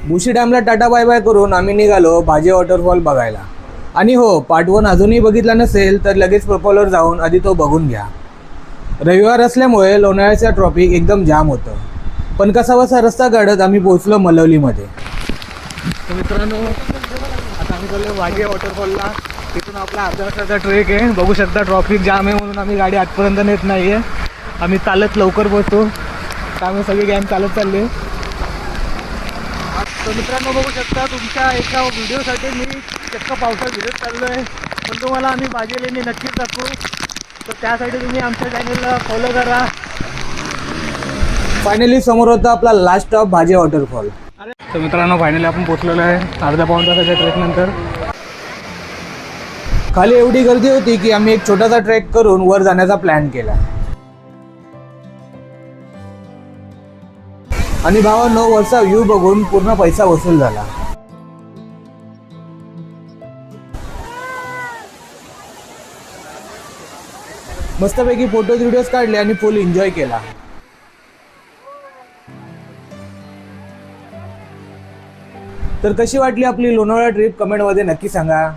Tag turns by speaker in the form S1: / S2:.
S1: बुशी डॅमला tata bye bye करून आम्ही निघालो भाजे वॉटरफॉल बघायला. आणि हो, पार्ट 1 अजूनही बघितला नसेल तर लगेच प्रोफाइलवर जाऊन आधी तो बघून घ्या. रविवार असल्यामुळे लोणावळ्याचं ट्रॉफिक एकदम जाम होतं. पण कसा बसा रस्ता काढत आम्ही पोहोचलो मलवलीमध्ये. तर मित्रांनो, आता आम्ही चाललो भाजे वॉटरफॉलला. तिथून आपला अर्धा तासाचा ट्रेक आहे. बघू शकता ट्रॉफिक जाम आहे म्हणून आम्ही गाडी आजपर्यंत नेत नाही आहे. आम्ही चालत लवकर पोहोचतो, त्यामुळे सगळी गॅंग चालत चालली. तर मित्रांनो, बघू शकता तुमच्या एका व्हिडिओसाठी मी चक्क पावसात भिजत चाललो आहे. पण तुम्हाला आम्ही भाजी लेणी नक्कीच दाखवू. तर त्यासाठी तुम्ही आमच्या चॅनलला फॉलो करा. फायनली समोर होता आपला लास्ट स्टॉप भाजे वॉटरफॉल. तर मित्रांनो, फायनली आपण पोहोचलेलो आहे अर्धा पाऊण तासाच्या ट्रेकनंतर. खाली एवढी गर्दी होती की आम्ही एक छोटासा ट्रेक करून वर जाण्याचा प्लॅन केला. आणि भावांनो, वरचा व्ह्यू बघून पूर्ण पैसा वसूल झाला. मस्तपैकी फोटोज व्हिडिओज काढले आणि फुल एन्जॉय केला. तर कशी वाटली आपली लोणावळा ट्रिप कमेंटमध्ये नक्की सांगा.